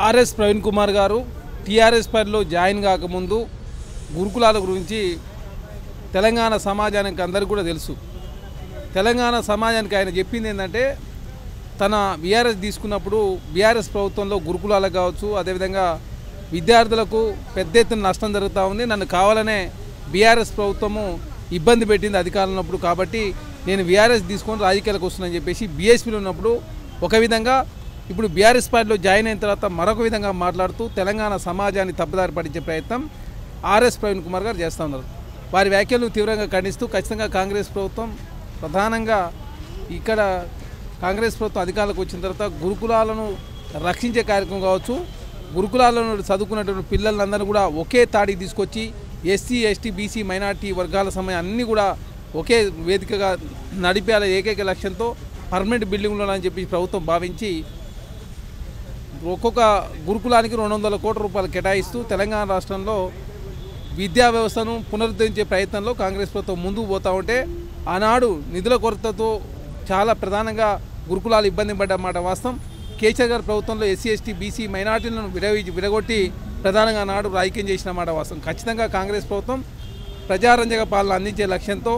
RS Praveen Kumar గారు TRS పార్టీలో join కాకముందు గురుకులాల గురించి తెలంగాణ సమాజానికి అందరికీ కూడా తెలుసు. తెలంగాణ సమాజానికి ఆయన చెప్పింది ఏంటంటే, తన బీఆర్ఎస్ తీసుకున్నప్పుడు బీఆర్ఎస్ ప్రభుత్వంలో గురుకులాలకు కావచ్చు, అదేవిధంగా విద్యార్థులకు పెద్ద ఎత్తున నష్టం జరుగుతూ ఉంది. నన్ను కావాలనే బీఆర్ఎస్ ప్రభుత్వము ఇబ్బంది పెట్టింది అధికారంలో ఉన్నప్పుడు, కాబట్టి నేను బీఆర్ఎస్ తీసుకొని రాజకీయాలకు వస్తున్నానని చెప్పేసి బీఎస్పీలో ఉన్నప్పుడు ఒక విధంగా, ఇప్పుడు బీఆర్ఎస్ పార్టీలో జాయిన్ అయిన తర్వాత మరొక విధంగా మాట్లాడుతూ తెలంగాణ సమాజాన్ని తప్పుదారి పట్టించే ప్రయత్నం ఆర్ఎస్ ప్రవీణ్ కుమార్ గారు చేస్తూ ఉన్నారు. వారి వ్యాఖ్యలను తీవ్రంగా ఖండిస్తూ ఖచ్చితంగా కాంగ్రెస్ ప్రభుత్వం, ప్రధానంగా ఇక్కడ కాంగ్రెస్ ప్రభుత్వం అధికారులకు వచ్చిన తర్వాత గురుకులాలను రక్షించే కార్యక్రమం కావచ్చు, గురుకులాలను చదువుకున్నటువంటి పిల్లలందరూ కూడా ఒకే తాడికి తీసుకొచ్చి ఎస్సీ, ఎస్టీ, బీసీ, మైనార్టీ వర్గాల సమయం అన్నీ కూడా ఒకే వేదికగా నడిపేయాల ఏకైక లక్ష్యంతో పర్మనెంట్ బిల్డింగ్లో అని చెప్పి ప్రభుత్వం భావించి ఒక్కొక్క గురుకులానికి 200 కోట్ల రూపాయలు కేటాయిస్తూ తెలంగాణ రాష్ట్రంలో విద్యా వ్యవస్థను పునరుద్ధరించే ప్రయత్నంలో కాంగ్రెస్ ప్రభుత్వం ముందుకు పోతూ ఉంటే, ఆనాడు నిధుల కొరతతో చాలా ప్రధానంగా గురుకులాలు ఇబ్బంది పడ్డమాట వాస్తవం. కేసీఆర్ గారి ప్రభుత్వంలో ఎస్సీ, ఎస్టీ, బీసీ, మైనార్టీలను విడగొట్టి ప్రధానంగా నాడు రాజకీయం చేసిన మాట వాస్తవం. ఖచ్చితంగా కాంగ్రెస్ ప్రభుత్వం ప్రజారంజక పాలన అందించే లక్ష్యంతో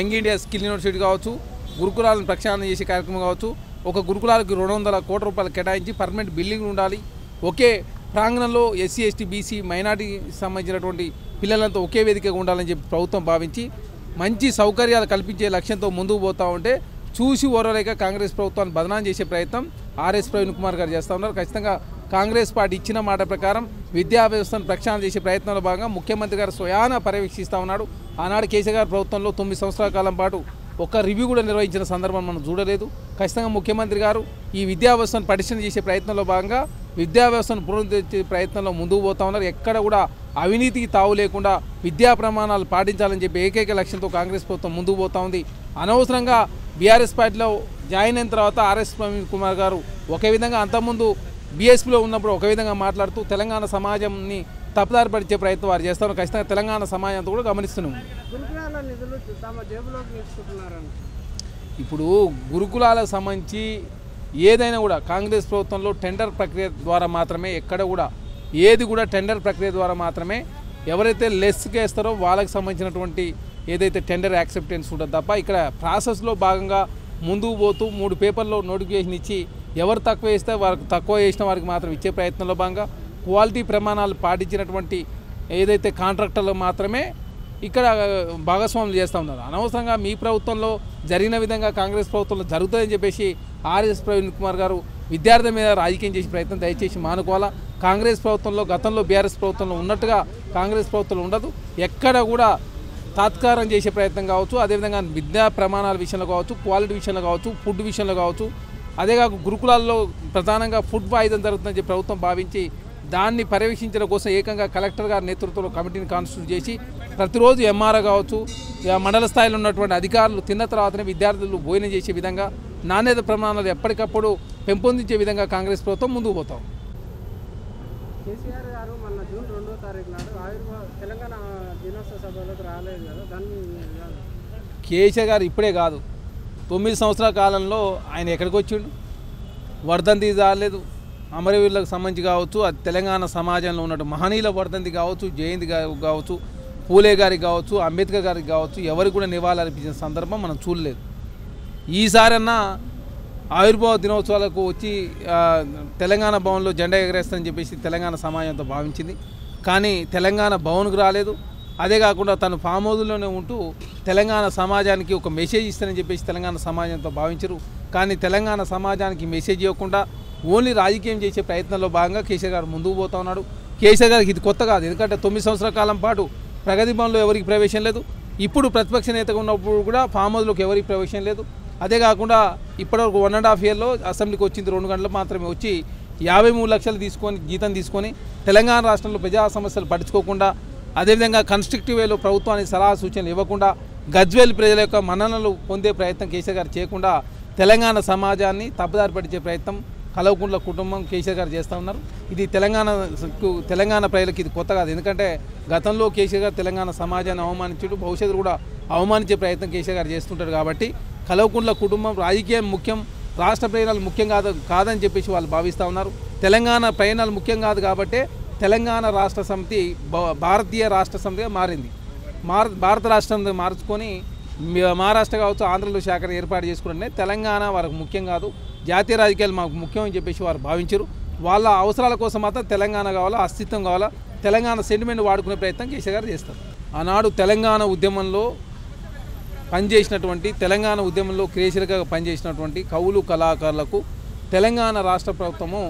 యంగ్ ఇండియా స్కిల్ యూనివర్సిటీ కావచ్చు, గురుకులాలను ప్రక్షాళన చేసే కార్యక్రమం కావచ్చు, ఒక గురుకులాలకు 200 కోట్ల రూపాయలు కేటాయించి పర్మనెంట్ బిల్డింగ్ ఉండాలి, ఒకే ప్రాంగణంలో ఎస్సీ, ఎస్టీ, బీసీ, మైనార్టీకి సంబంధించినటువంటి పిల్లలంతా ఒకే వేదికగా ఉండాలని చెప్పి ప్రభుత్వం భావించి మంచి సౌకర్యాలు కల్పించే లక్ష్యంతో ముందుకు పోతూ ఉంటే, చూసి ఓరలేక కాంగ్రెస్ ప్రభుత్వాన్ని బదనాం చేసే ప్రయత్నం ఆర్ఎస్ ప్రవీణ్ కుమార్ గారు చేస్తూ ఉన్నారు. ఖచ్చితంగా కాంగ్రెస్ పార్టీ ఇచ్చిన మాట ప్రకారం విద్యా వ్యవస్థను ప్రక్షాళన చేసే ప్రయత్నంలో భాగంగా ముఖ్యమంత్రి గారు స్వయాన పర్యవేక్షిస్తూ ఉన్నాడు. ఆనాడు కేసీఆర్ గారి ప్రభుత్వంలో 9 సంవత్సరాల కాలం పాటు ఒక్క రివ్యూ కూడా నిర్వహించిన సందర్భం మనం చూడలేదు. ఖచ్చితంగా ముఖ్యమంత్రి గారు ఈ విద్యా వ్యవస్థను పటిష్టం చేసే ప్రయత్నంలో భాగంగా విద్యా వ్యవస్థను పునరుద్ధరించే ప్రయత్నంలో ముందుకు పోతూ ఉన్నారు. ఎక్కడ కూడా అవినీతికి తావు లేకుండా విద్యా ప్రమాణాలు పాటించాలని చెప్పి ఏకైక లక్ష్యంతో కాంగ్రెస్ ప్రభుత్వం ముందుకు పోతూ ఉంది. అనవసరంగా బీఆర్ఎస్ పార్టీలో జాయిన్ అయిన తర్వాత ఆర్ఎస్ ప్రవీణ్ కుమార్ గారు ఒక విధంగా, అంతకుముందు బీఎస్పీలో ఉన్నప్పుడు ఒక విధంగా మాట్లాడుతూ తెలంగాణ సమాజంని తప్పుదారి పడిచే ప్రయత్నం వారు చేస్తారు. ఖచ్చితంగా తెలంగాణ సమాజంతో కూడా గమనిస్తున్నాము. ఇప్పుడు గురుకులాలకు సంబంధించి ఏదైనా కూడా కాంగ్రెస్ ప్రభుత్వంలో టెండర్ ప్రక్రియ ద్వారా మాత్రమే, ఎక్కడ కూడా ఏది కూడా టెండర్ ప్రక్రియ ద్వారా మాత్రమే ఎవరైతే లెస్కి వేస్తారో వాళ్ళకి సంబంధించినటువంటి ఏదైతే టెండర్ యాక్సెప్టెన్స్ ఉంటుంది తప్ప, ఇక్కడ ప్రాసెస్లో భాగంగా ముందుకు పోతూ 3 పేపర్లో నోటిఫికేషన్ ఇచ్చి ఎవరు తక్కువ వేస్తే వారికి తక్కువ వేసిన వారికి మాత్రం ఇచ్చే ప్రయత్నంలో భాగంగా క్వాలిటీ ప్రమాణాలు పాటించినటువంటి ఏదైతే కాంట్రాక్టర్లు మాత్రమే ఇక్కడ భాగస్వాములు చేస్తూ ఉన్నారు. అనవసరంగా మీ ప్రభుత్వంలో జరిగిన విధంగా కాంగ్రెస్ ప్రభుత్వంలో జరుగుతుందని చెప్పేసి ఆర్ఎస్ ప్రవీణ్ కుమార్ గారు విద్యార్థుల మీద రాజకీయం చేసే ప్రయత్నం దయచేసి మానుకోవాలా. కాంగ్రెస్ ప్రభుత్వంలో గతంలో బీఆర్ఎస్ ప్రభుత్వంలో ఉన్నట్టుగా కాంగ్రెస్ ప్రభుత్వంలో ఉండదు. ఎక్కడ కూడా తాత్కారం చేసే ప్రయత్నం కావచ్చు, అదేవిధంగా విద్యా ప్రమాణాల విషయంలో కావచ్చు, క్వాలిటీ విషయంలో కావచ్చు, ఫుడ్ విషయంలో కావచ్చు, అదేకాక గురుకులాల్లో ప్రధానంగా ఫుడ్ వాయిదం జరుగుతుందని చెప్పి ప్రభుత్వం భావించి దాన్ని పర్యవేక్షించడం కోసం ఏకంగా కలెక్టర్ గారి నేతృత్వంలో కమిటీని కాన్స్టిట్యూట్ చేసి ప్రతిరోజు ఎంఆర్ఓ కావచ్చు, మండల స్థాయిలో ఉన్నటువంటి అధికారులు తిన్న తర్వాతనే విద్యార్థులు భోజనం చేసే విధంగా నాణ్యత ప్రమాణాలు ఎప్పటికప్పుడు పెంపొందించే విధంగా కాంగ్రెస్ ప్రభుత్వం ముందుకు పోతాం. కేసీఆర్ గారు మొన్న జూన్ 2వ తారీఖు నాడు తెలంగాణ దినోత్సవ సభలోకి రాలేదు కదా, దాన్ని కేసీఆర్ గారు ఇప్పుడే కాదు, 9 సంవత్సరాల కాలంలో ఆయన ఎక్కడికి వచ్చిండు? వర్ధంతి రాలేదు, అమరవీరులకు సంబంధించి కావచ్చు, అది తెలంగాణ సమాజంలో ఉన్నట్టు మహనీయుల వర్ధంతి కావచ్చు, జయంతి కావచ్చు, పూలే గారికి కావచ్చు, అంబేద్కర్ గారికి కావచ్చు, ఎవరికి కూడా నివాళులు అర్పించిన సందర్భం మనం చూడలేదు. ఈసారన్నా ఆవిర్భావ దినోత్సవాలకు వచ్చి తెలంగాణ భవన్లో జెండా ఎగరేస్తానని చెప్పేసి తెలంగాణ సమాజంతో భావించింది. కానీ తెలంగాణ భవన్కు రాలేదు. అదే కాకుండా తను ఫామ్ హౌస్లోనే ఉంటూ తెలంగాణ సమాజానికి ఒక మెసేజ్ ఇస్తానని చెప్పేసి తెలంగాణ సమాజంతో భావించరు. కానీ తెలంగాణ సమాజానికి మెసేజ్ ఇవ్వకుండా ఓన్లీ రాజకీయం చేసే ప్రయత్నంలో భాగంగా కేసీఆర్ గారు ముందుకు పోతూ ఉన్నాడు. కేసీఆర్ గారికి ఇది కొత్త కాదు, ఎందుకంటే 9 సంవత్సరాల కాలం పాటు ప్రగతి భవన్లో ఎవరికి ప్రవేశం లేదు. ఇప్పుడు ప్రతిపక్ష నేతగా ఉన్నప్పుడు కూడా ఫామ్ హౌస్లోకి ఎవరికి ప్రవేశం లేదు. అదే కాకుండా ఇప్పటివరకు 1.5 ఇయర్లో అసెంబ్లీకి వచ్చింది 2 గంటలు మాత్రమే వచ్చి 53 లక్షలు తీసుకొని జీతం తీసుకొని తెలంగాణ రాష్ట్రంలో ప్రజా సమస్యలు పట్టించుకోకుండా, అదేవిధంగా కన్స్ట్రక్టివ్ వేలో ప్రభుత్వానికి సలహా సూచనలు ఇవ్వకుండా, గజ్వేల్ ప్రజల యొక్క మన్ననలు పొందే ప్రయత్నం కేసీఆర్ గారు చేయకుండా తెలంగాణ సమాజాన్ని తప్పుదారి పట్టించే ప్రయత్నం కల్వకుంట్ల కుటుంబం కేసీఆర్ గారు చేస్తూ ఉన్నారు. ఇది తెలంగాణ ప్రజలకు ఇది కొత్త కాదు, ఎందుకంటే గతంలో కేసీఆర్ గారు తెలంగాణ సమాజాన్ని అవమానించుడు, భవిష్యత్తు కూడా అవమానించే ప్రయత్నం కేసీఆర్ గారు చేస్తుంటారు. కాబట్టి కల్వకుంట్ల కుటుంబం రాజకీయం ముఖ్యం, రాష్ట్ర ప్రయోజనాలు ముఖ్యం కాదని చెప్పేసి వాళ్ళు భావిస్తూ ఉన్నారు. తెలంగాణ ప్రయోజనాలు ముఖ్యం కాదు కాబట్టే తెలంగాణ రాష్ట్ర సమితి భారతీయ రాష్ట్ర సమితిగా మారింది. భారత రాష్ట్రం మార్చుకొని మహారాష్ట్ర కావచ్చు, ఆంధ్రలో శాఖను ఏర్పాటు చేసుకుంటే తెలంగాణ వారికి ముఖ్యం కాదు, జాతీయ రాజకీయాలు మాకు ముఖ్యం అని చెప్పేసి వారు భావించారు. వాళ్ళ అవసరాల కోసం మాత్రం తెలంగాణ కావాలా, అస్తిత్వం కావాలా, తెలంగాణ సెంటిమెంట్ వాడుకునే ప్రయత్నం కేసీఆర్ గారు చేస్తారు. ఆనాడు తెలంగాణ ఉద్యమంలో పనిచేసినటువంటి, తెలంగాణ ఉద్యమంలో క్రియాశీలకంగా పనిచేసినటువంటి కవులు కళాకారులకు తెలంగాణ రాష్ట్ర ప్రభుత్వము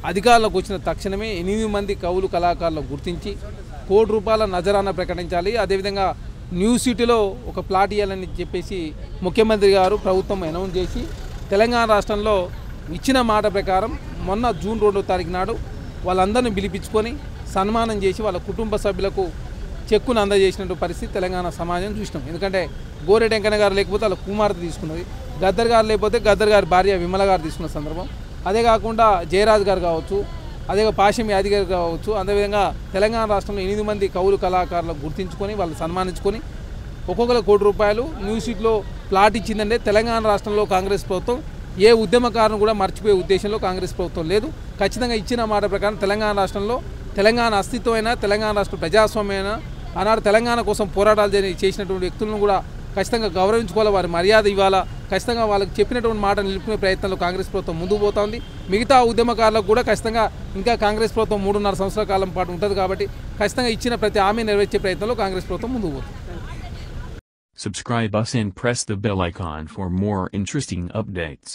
అధికారులకు వచ్చిన తక్షణమే 8 మంది కవులు కళాకారులకు గుర్తించి ₹1 నజరానా ప్రకటించాలి, అదేవిధంగా న్యూ సిటీలో ఒక ప్లాట్ ఇవ్వాలని చెప్పేసి ముఖ్యమంత్రి గారు ప్రభుత్వం అనౌన్స్ చేసి తెలంగాణ రాష్ట్రంలో ఇచ్చిన మాట ప్రకారం మొన్న జూన్ 2వ తారీఖు నాడు వాళ్ళందరినీ పిలిపించుకొని సన్మానం చేసి వాళ్ళ కుటుంబ సభ్యులకు చెక్కును అందజేసినటువంటి పరిస్థితి తెలంగాణ సమాజం చూసినాం. ఎందుకంటే గోరెడ్డి వెంకన్న గారు లేకపోతే వాళ్ళ కుమార్తె తీసుకున్నది, గద్దర్ గారు లేకపోతే గద్దర్ గారి భార్య విమల గారు తీసుకున్న సందర్భం, అదే కాకుండా జయరాజ్ గారు కావచ్చు, అదే పాషం యాది గారు కావచ్చు, అదేవిధంగా తెలంగాణ రాష్ట్రంలో 8 మంది కవులు కళాకారులకు గుర్తించుకొని వాళ్ళు సన్మానించుకొని ఒక్కొక్కరు ₹1 న్యూ సిటీలో ప్లాట్ ఇచ్చిందంటే తెలంగాణ రాష్ట్రంలో కాంగ్రెస్ ప్రభుత్వం ఏ ఉద్యమకారును కూడా మర్చిపోయే ఉద్దేశంలో కాంగ్రెస్ ప్రభుత్వం లేదు. ఖచ్చితంగా ఇచ్చిన మాట ప్రకారం తెలంగాణ రాష్ట్రంలో తెలంగాణ అస్తిత్వమైన, తెలంగాణ రాష్ట్ర ప్రజాస్వామ్యమైన, ఆనాడు తెలంగాణ కోసం పోరాటాలు చేసినటువంటి వ్యక్తులను కూడా ఖచ్చితంగా గౌరవించుకోవాలి, వారి మర్యాద ఇవ్వాలా, ఖచ్చితంగా వాళ్ళకి చెప్పినటువంటి మాట నిలుపుకునే ప్రయత్నంలో కాంగ్రెస్ ప్రభుత్వం ముందుకు పోతుంది. మిగతా ఉద్యమకారులకు కూడా ఖచ్చితంగా ఇంకా కాంగ్రెస్ ప్రభుత్వం 3.5 సంవత్సరాల కాలం పాటు ఉంటుంది కాబట్టి ఖచ్చితంగా ఇచ్చిన ప్రతి హామీ నెరవేర్చే ప్రయత్నంలో కాంగ్రెస్ ప్రభుత్వం ముందుకు పోతుంది. Subscribe us and press the bell icon for more interesting updates.